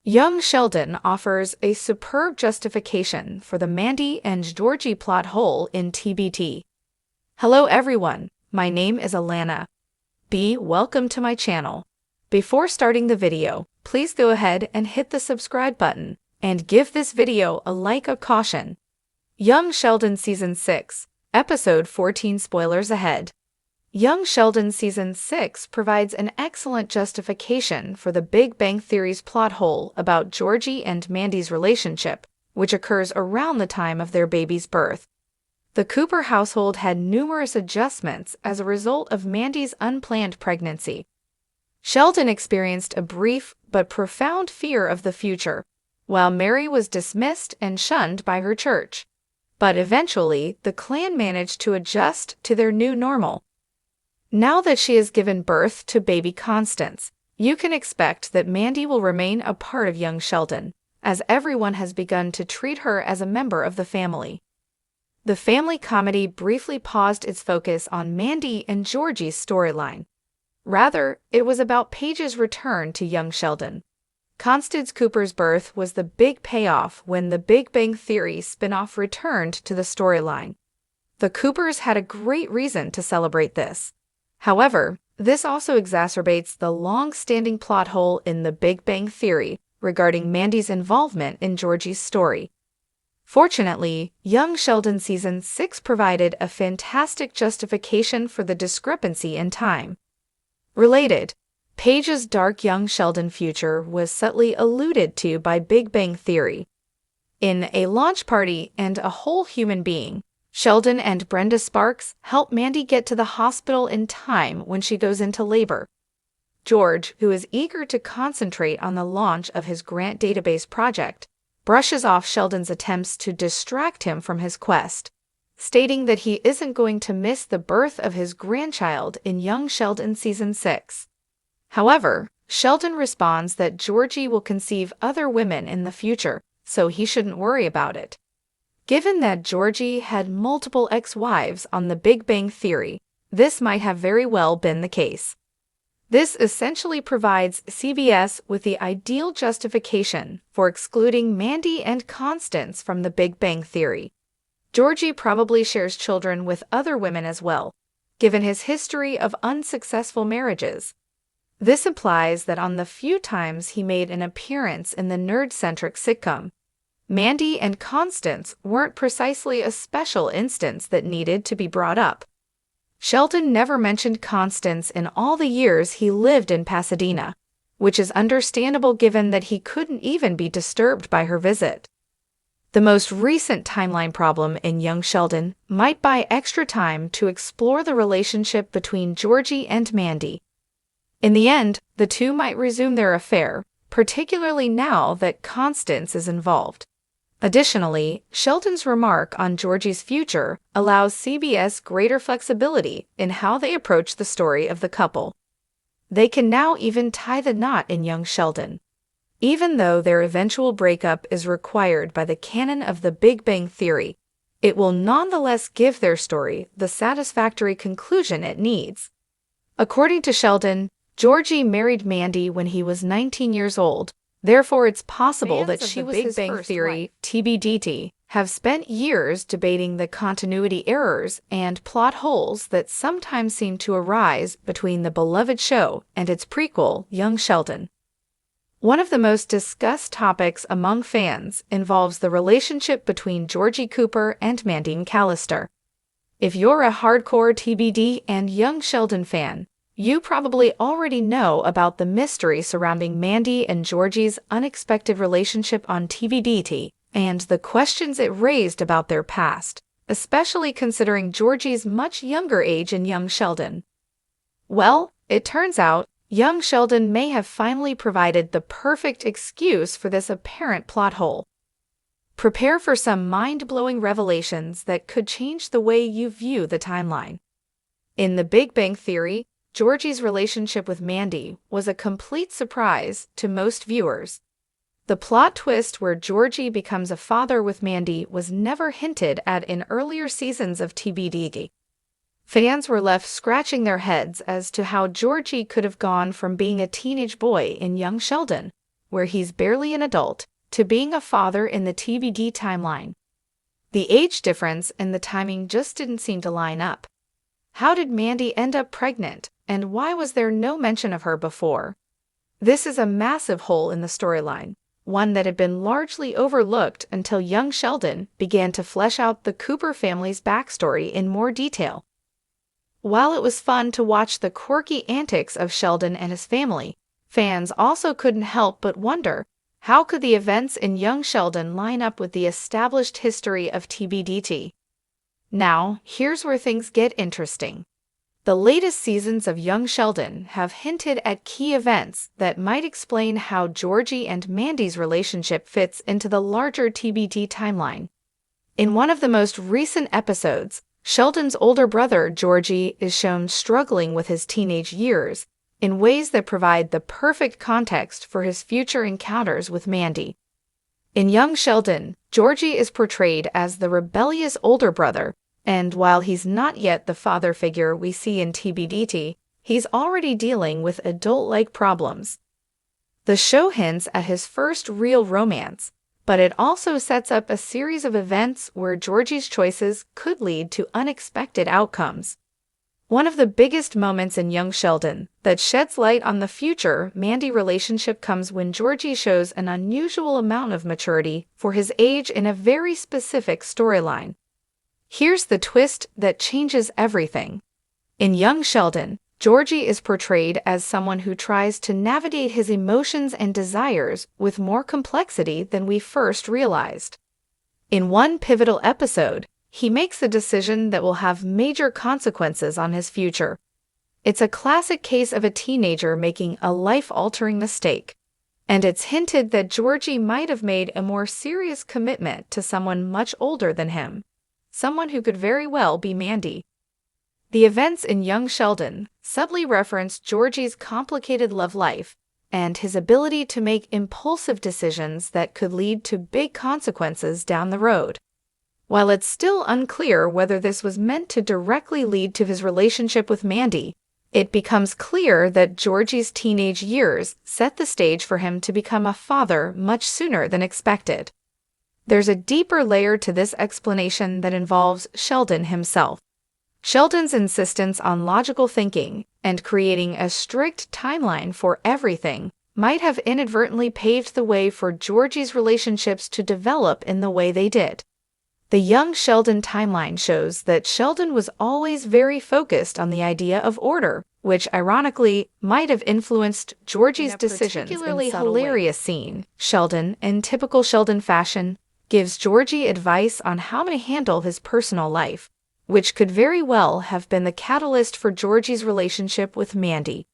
Young Sheldon offers a superb justification for the Mandy and Georgie plot hole in TBT. Hello everyone, my name is Alana. Welcome to my channel. Before starting the video, please go ahead and hit the subscribe button and give this video a like of caution. Young Sheldon Season 6, Episode 14 spoilers ahead. Young Sheldon Season 6 provides an excellent justification for the Big Bang Theory's plot hole about Georgie and Mandy's relationship, which occurs around the time of their baby's birth. The Cooper household had numerous adjustments as a result of Mandy's unplanned pregnancy. Sheldon experienced a brief but profound fear of the future, while Mary was dismissed and shunned by her church. But eventually, the clan managed to adjust to their new normal. Now that she has given birth to baby Constance, you can expect that Mandy will remain a part of young Sheldon, as everyone has begun to treat her as a member of the family. The family comedy briefly paused its focus on Mandy and Georgie's storyline. Rather, it was about Paige's return to young Sheldon. Constance Cooper's birth was the big payoff when the Big Bang Theory spin-off returned to the storyline. The Coopers had a great reason to celebrate this. However, this also exacerbates the long-standing plot hole in the Big Bang Theory regarding Mandy's involvement in Georgie's story. Fortunately, Young Sheldon Season 6 provided a fantastic justification for the discrepancy in time. Related, Paige's dark young Sheldon future was subtly alluded to by Big Bang Theory. In A Launch Party and A Whole Human Being, Sheldon and Brenda Sparks help Mandy get to the hospital in time when she goes into labor. George, who is eager to concentrate on the launch of his grant database project, brushes off Sheldon's attempts to distract him from his quest, stating that he isn't going to miss the birth of his grandchild in Young Sheldon Season 6. However, Sheldon responds that Georgie will conceive other women in the future, so he shouldn't worry about it. Given that Georgie had multiple ex-wives on the Big Bang Theory, this might have very well been the case. This essentially provides CBS with the ideal justification for excluding Mandy and Constance from the Big Bang Theory. Georgie probably shares children with other women as well, given his history of unsuccessful marriages. This implies that on the few times he made an appearance in the nerd-centric sitcom, Mandy and Constance weren't precisely a special instance that needed to be brought up. Sheldon never mentioned Constance in all the years he lived in Pasadena, which is understandable given that he couldn't even be disturbed by her visit. The most recent timeline problem in Young Sheldon might buy extra time to explore the relationship between Georgie and Mandy. In the end, the two might resume their affair, particularly now that Constance is involved. Additionally, Sheldon's remark on Georgie's future allows CBS greater flexibility in how they approach the story of the couple. They can now even tie the knot in Young Sheldon. Even though their eventual breakup is required by the canon of the Big Bang Theory, it will nonetheless give their story the satisfactory conclusion it needs. According to Sheldon, Georgie married Mandy when he was 19 years old. Therefore, it's possible that she was his Big Bang Theory TBDT have spent years debating the continuity errors and plot holes that sometimes seem to arise between the beloved show and its prequel, Young Sheldon. One of the most discussed topics among fans involves the relationship between Georgie Cooper and Mandy McAllister. If you're a hardcore TBD and Young Sheldon fan, you probably already know about the mystery surrounding Mandy and Georgie's unexpected relationship on TBDT and the questions it raised about their past, especially considering Georgie's much younger age in Young Sheldon. Well, it turns out, Young Sheldon may have finally provided the perfect excuse for this apparent plot hole. Prepare for some mind-blowing revelations that could change the way you view the timeline. In the Big Bang Theory, Georgie's relationship with Mandy was a complete surprise to most viewers. The plot twist where Georgie becomes a father with Mandy was never hinted at in earlier seasons of TBD. Fans were left scratching their heads as to how Georgie could have gone from being a teenage boy in Young Sheldon where he's barely an adult, to being a father in the TBD timeline. The age difference and the timing just didn't seem to line up. How did Mandy end up pregnant, and why was there no mention of her before? This is a massive hole in the storyline, one that had been largely overlooked until young Sheldon began to flesh out the Cooper family's backstory in more detail. While it was fun to watch the quirky antics of Sheldon and his family, fans also couldn't help but wonder, how could the events in young Sheldon line up with the established history of TBDT? Now, here's where things get interesting. The latest seasons of Young Sheldon have hinted at key events that might explain how Georgie and Mandy's relationship fits into the larger TBT timeline. In one of the most recent episodes, Sheldon's older brother, Georgie, is shown struggling with his teenage years in ways that provide the perfect context for his future encounters with Mandy. In Young Sheldon, Georgie is portrayed as the rebellious older brother, and while he's not yet the father figure we see in TBDT, he's already dealing with adult-like problems. The show hints at his first real romance, but it also sets up a series of events where Georgie's choices could lead to unexpected outcomes. One of the biggest moments in Young Sheldon that sheds light on the future Mandy relationship comes when Georgie shows an unusual amount of maturity for his age in a very specific storyline. Here's the twist that changes everything. In Young Sheldon, Georgie is portrayed as someone who tries to navigate his emotions and desires with more complexity than we first realized. In one pivotal episode, he makes a decision that will have major consequences on his future. It's a classic case of a teenager making a life-altering mistake, and it's hinted that Georgie might have made a more serious commitment to someone much older than him, someone who could very well be Mandy. The events in Young Sheldon subtly reference Georgie's complicated love life and his ability to make impulsive decisions that could lead to big consequences down the road. While it's still unclear whether this was meant to directly lead to his relationship with Mandy, it becomes clear that Georgie's teenage years set the stage for him to become a father much sooner than expected. There's a deeper layer to this explanation that involves Sheldon himself. Sheldon's insistence on logical thinking and creating a strict timeline for everything might have inadvertently paved the way for Georgie's relationships to develop in the way they did. The Young Sheldon timeline shows that Sheldon was always very focused on the idea of order, which ironically might have influenced Georgie's decisions. In a particularly hilarious scene, Sheldon, in typical Sheldon fashion, gives Georgie advice on how to handle his personal life, which could very well have been the catalyst for Georgie's relationship with Mandy.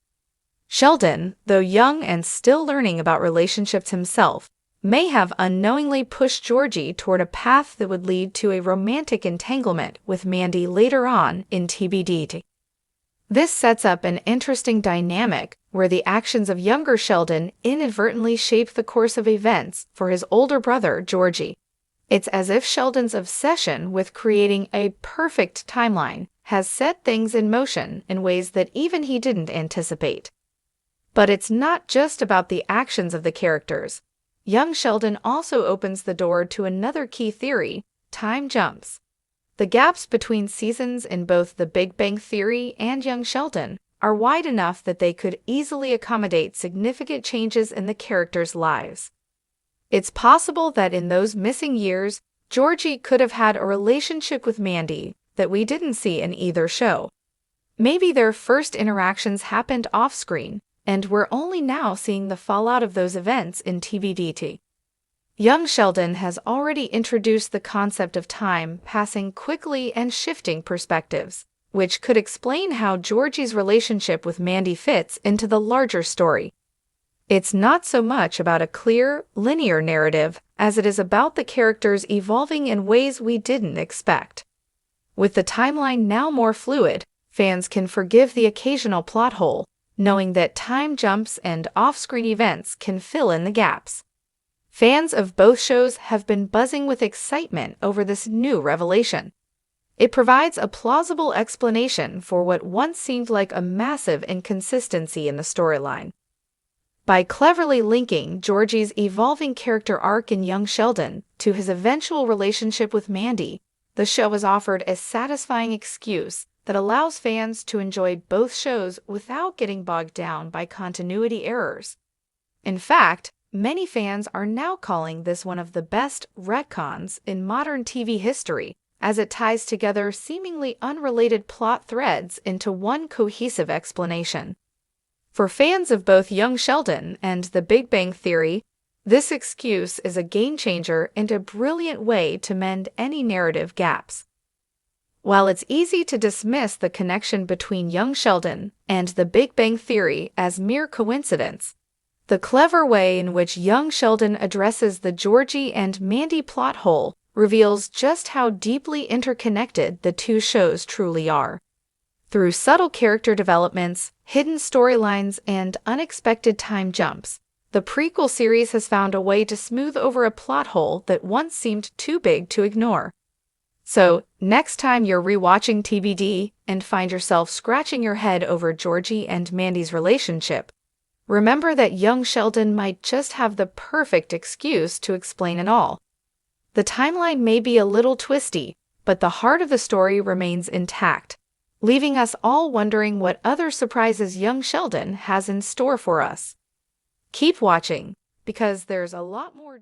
Sheldon, though young and still learning about relationships himself, may have unknowingly pushed Georgie toward a path that would lead to a romantic entanglement with Mandy later on in TBD. This sets up an interesting dynamic where the actions of younger Sheldon inadvertently shape the course of events for his older brother, Georgie. It's as if Sheldon's obsession with creating a perfect timeline has set things in motion in ways that even he didn't anticipate. But it's not just about the actions of the characters. Young Sheldon also opens the door to another key theory: time jumps. The gaps between seasons in both The Big Bang Theory and Young Sheldon are wide enough that they could easily accommodate significant changes in the characters' lives. It's possible that in those missing years, Georgie could have had a relationship with Mandy that we didn't see in either show. Maybe their first interactions happened off-screen, and we're only now seeing the fallout of those events in TBDT. Young Sheldon has already introduced the concept of time passing quickly and shifting perspectives, which could explain how Georgie's relationship with Mandy fits into the larger story. It's not so much about a clear, linear narrative as it is about the characters evolving in ways we didn't expect. With the timeline now more fluid, fans can forgive the occasional plot hole, knowing that time jumps and off-screen events can fill in the gaps. Fans of both shows have been buzzing with excitement over this new revelation. It provides a plausible explanation for what once seemed like a massive inconsistency in the storyline. By cleverly linking Georgie's evolving character arc in young Sheldon to his eventual relationship with Mandy, the show has offered a satisfying excuse that allows fans to enjoy both shows without getting bogged down by continuity errors. In fact, many fans are now calling this one of the best retcons in modern TV history, as it ties together seemingly unrelated plot threads into one cohesive explanation. For fans of both young Sheldon and The Big Bang Theory, this excuse is a game-changer and a brilliant way to mend any narrative gaps. While it's easy to dismiss the connection between young Sheldon and The Big Bang Theory as mere coincidence, the clever way in which young Sheldon addresses the Georgie and Mandy plot hole reveals just how deeply interconnected the two shows truly are. Through subtle character developments, hidden storylines, and unexpected time jumps, the prequel series has found a way to smooth over a plot hole that once seemed too big to ignore. So, next time you're rewatching TBD and find yourself scratching your head over Georgie and Mandy's relationship, remember that young Sheldon might just have the perfect excuse to explain it all. The timeline may be a little twisty, but the heart of the story remains intact, leaving us all wondering what other surprises young Sheldon has in store for us. Keep watching, because there's a lot more.